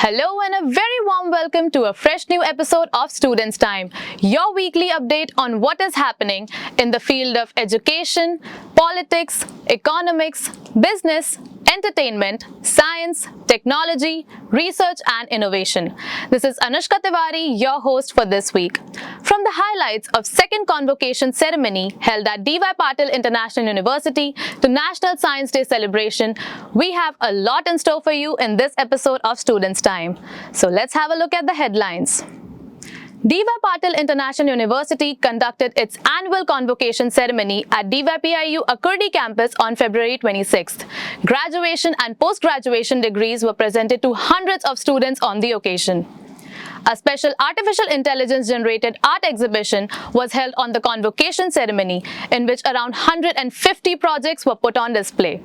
Hello and a very warm welcome to a fresh new episode of Students' Time, your weekly update on what is happening in the field of education, politics, economics, business, entertainment, science, technology, research and innovation. This is Anushka Tiwari, your host for this week. From the highlights of second convocation ceremony held at DYPIU International University to National Science Day celebration, we have a lot in store for you in this episode of Students' Time. So let's have a look at the headlines. DYPIU International University conducted its annual convocation ceremony at DYPIU Akurdi campus on February 26th. Graduation and post-graduation degrees were presented to hundreds of students on the occasion. A special artificial intelligence-generated art exhibition was held on the convocation ceremony, in which around 150 projects were put on display.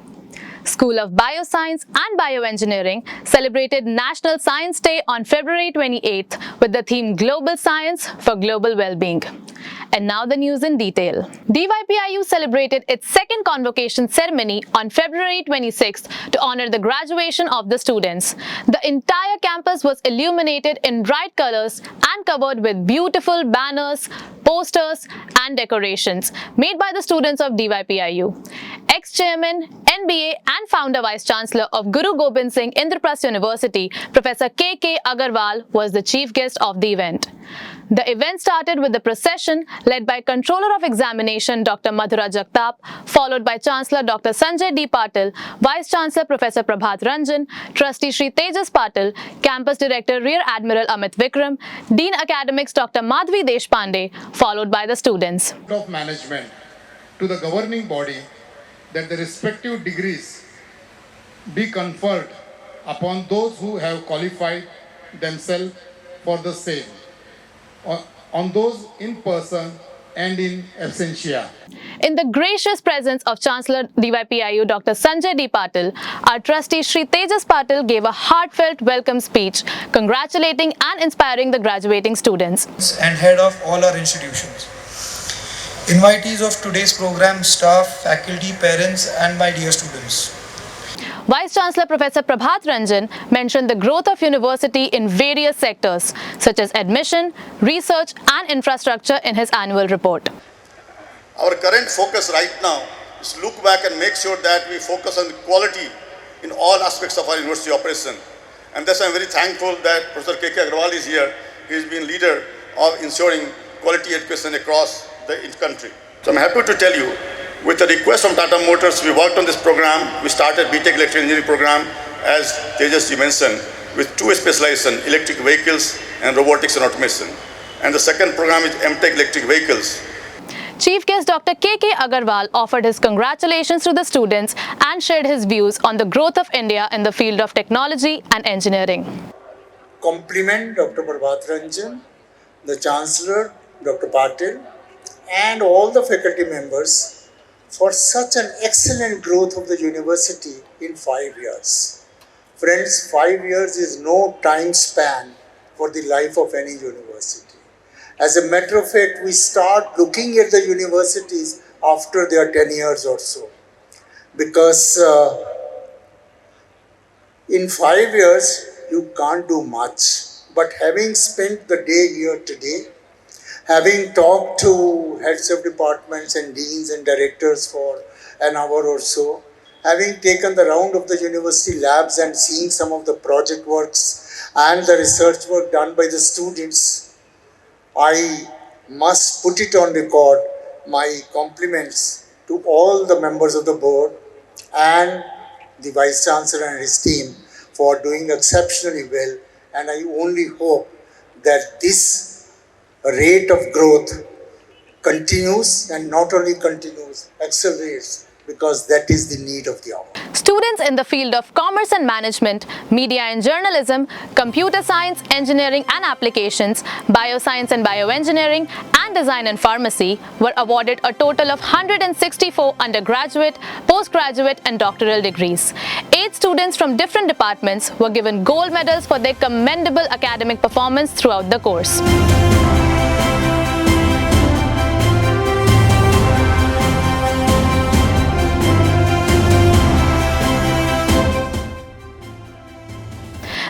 School of Bioscience and Bioengineering celebrated National Science Day on February 28th with the theme Global Science for Global Well-Being. And now the news in detail. DYPIU celebrated its second convocation ceremony on February 26th to honor the graduation of the students. The entire campus was illuminated in bright colors and covered with beautiful banners, posters and decorations made by the students of DYPIU. Ex-chairman, NBA and founder Vice-Chancellor of Guru Gobind Singh Indraprasth University, Professor K.K. Agarwal was the chief guest of the event. The event started with the procession led by Controller of Examination Dr. Madhura Jagtap, followed by Chancellor Dr. Sanjay D. Patil, Vice-Chancellor Professor Prabhat Ranjan, Trustee Shri Tejas Patil, Campus Director Rear Admiral Amit Vikram, Dean Academics Dr. Madhvi Deshpande, followed by the students. Of management to the governing body that the respective degrees be conferred upon those who have qualified themselves for the same, on those in person and in absentia. In the gracious presence of Chancellor DYPIU Dr. Sanjay D. Patil, our trustee Shri Tejas Patil gave a heartfelt welcome speech, congratulating and inspiring the graduating students. And head of all our institutions. Invitees of today's program, staff, faculty, parents and my dear students. Vice-Chancellor Professor Prabhat Ranjan mentioned the growth of university in various sectors, such as admission, research and infrastructure in his annual report. Our current focus right now is to look back and make sure that we focus on quality in all aspects of our university operation. And thus I'm very thankful that Professor K.K. Agarwal is here. He's been leader of ensuring quality education across the country. So I'm happy to tell you, with the request from Tata Motors, we worked on this program. We started BTech Electrical Engineering program, as Tejas ji mentioned, with two specializations, electric vehicles and robotics and automation. And the second program is MTech Electric Vehicles. Chief guest Dr. K.K. Agarwal offered his congratulations to the students and shared his views on the growth of India in the field of technology and engineering. Compliment Dr. Prabhat Ranjan, the Chancellor, Dr. Patil, and all the faculty members for such an excellent growth of the university in 5 years. Friends, 5 years is no time span for the life of any university. As a matter of fact, we start looking at the universities after their 10 years or so. Because in 5 years, you can't do much. But having spent the day here today, having talked to heads of departments and deans and directors for an hour or so, having taken the round of the university labs and seeing some of the project works and the research work done by the students, I must put it on record my compliments to all the members of the board and the Vice Chancellor and his team for doing exceptionally well, and I only hope that this rate of growth continues, and not only continues, accelerates, because that is the need of the hour. Students in the field of commerce and management, media and journalism, computer science, engineering and applications, bioscience and bioengineering, and design and pharmacy were awarded a total of 164 undergraduate, postgraduate and doctoral degrees. 8 students from different departments were given gold medals for their commendable academic performance throughout the course.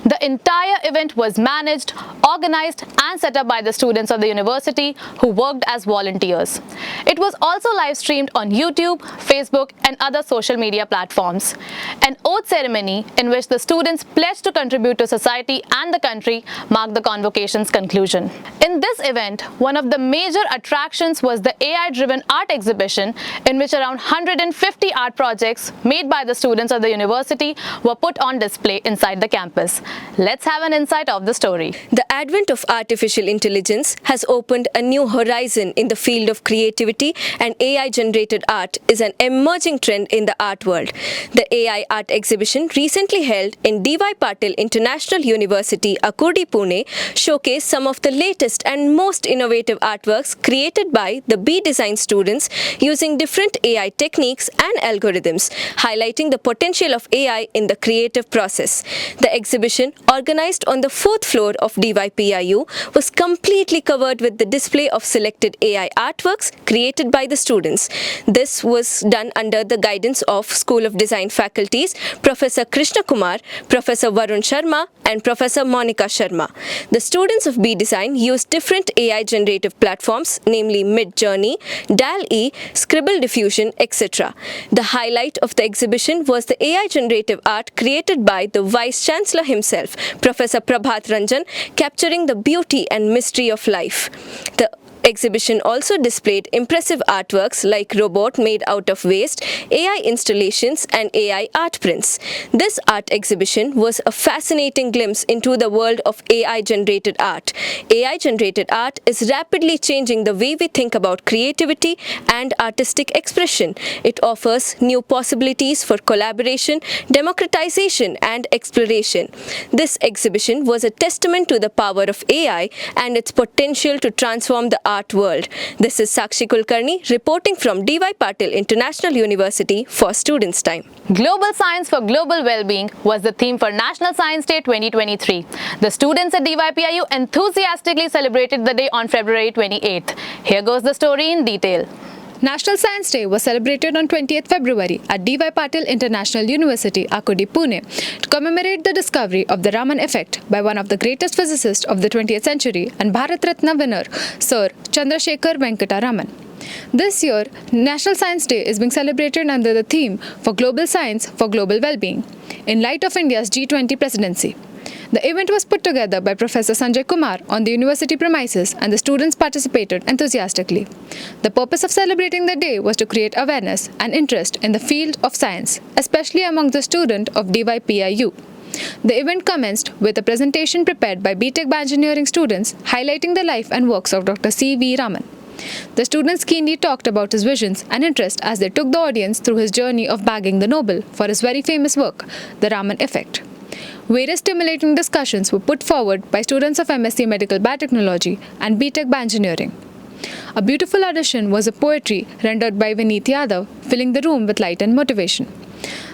The entire event was managed, organized and set up by the students of the university who worked as volunteers. It was also live streamed on YouTube, Facebook and other social media platforms. An oath ceremony in which the students pledged to contribute to society and the country marked the convocation's conclusion. In this event, one of the major attractions was the AI-driven art exhibition in which around 150 art projects made by the students of the university were put on display inside the campus. Let's have an insight of the story. The advent of artificial intelligence has opened a new horizon in the field of creativity, and AI-generated art is an emerging trend in the art world. The AI art exhibition recently held in DYPIU International University, Akurdi, Pune, showcased some of the latest and most innovative artworks created by the B Design students using different AI techniques and algorithms, highlighting the potential of AI in the creative process. The exhibition, organized on the 4th floor of DYPIU, was completely covered with the display of selected AI artworks created by the students. This was done under the guidance of School of Design faculties Professor Krishna Kumar, Professor Varun Sharma and Professor Monica Sharma. The students of B Design used different AI generative platforms, namely Midjourney, DALL-E, Scribble Diffusion, etc. The highlight of the exhibition was the AI generative art created by the Vice Chancellor himself, Professor Prabhat Ranjan, capturing the beauty and mystery of life. The exhibition also displayed impressive artworks like robot made out of waste, AI installations and AI art prints. This art exhibition was a fascinating glimpse into the world of AI-generated art. AI-generated art is rapidly changing the way we think about creativity and artistic expression. It offers new possibilities for collaboration, democratization and exploration. This exhibition was a testament to the power of AI and its potential to transform the art world. This is Sakshi Kulkarni reporting from DYPIU International University for Students' Time. Global Science for Global Wellbeing was the theme for National Science Day 2023. The students at DYPIU enthusiastically celebrated the day on February 28th. Here goes the story in detail. National Science Day was celebrated on 20th February at DYPIU International University, Akurdi, Pune, to commemorate the discovery of the Raman effect by one of the greatest physicists of the 20th century and Bharat Ratna winner, Sir Chandrasekhar Venkata Raman. This year, National Science Day is being celebrated under the theme for Global Science for Global Wellbeing, in light of India's G20 presidency. The event was put together by Professor Sanjay Kumar on the university premises and the students participated enthusiastically. The purpose of celebrating the day was to create awareness and interest in the field of science, especially among the students of DYPIU. The event commenced with a presentation prepared by BTech Engineering students highlighting the life and works of Dr. C.V. Raman. The students keenly talked about his visions and interest as they took the audience through his journey of bagging the Nobel for his very famous work, The Raman Effect. Various stimulating discussions were put forward by students of MSc Medical Biotechnology and BTech Engineering. A beautiful addition was a poetry rendered by Vineet Yadav, filling the room with light and motivation.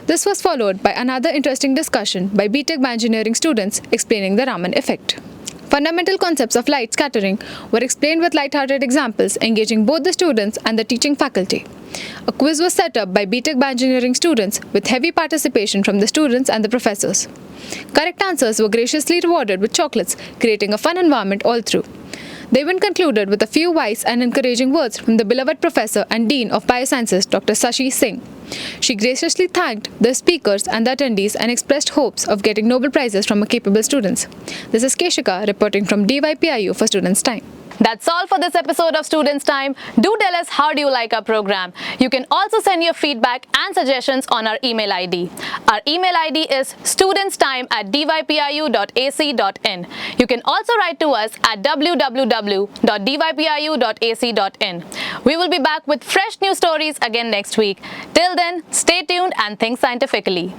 This was followed by another interesting discussion by BTech Engineering students explaining the Raman effect. Fundamental concepts of light scattering were explained with light-hearted examples engaging both the students and the teaching faculty. A quiz was set up by BTech Engineering students with heavy participation from the students and the professors. Correct answers were graciously rewarded with chocolates, creating a fun environment all through. The event concluded with a few wise and encouraging words from the beloved Professor and Dean of Biosciences, Dr. Sashi Singh. She graciously thanked the speakers and the attendees and expressed hopes of getting Nobel Prizes from capable students. This is Keshika reporting from DYPIU for Students' Time. That's all for this episode of Students' Time. Do tell us how do you like our program. You can also send your feedback and suggestions on our email ID. Our email ID is studentstime@dYPIU.ac.in. You can also write to us at www.dYPIU.ac.in. We will be back with fresh news stories again next week. Till then, stay tuned and think scientifically.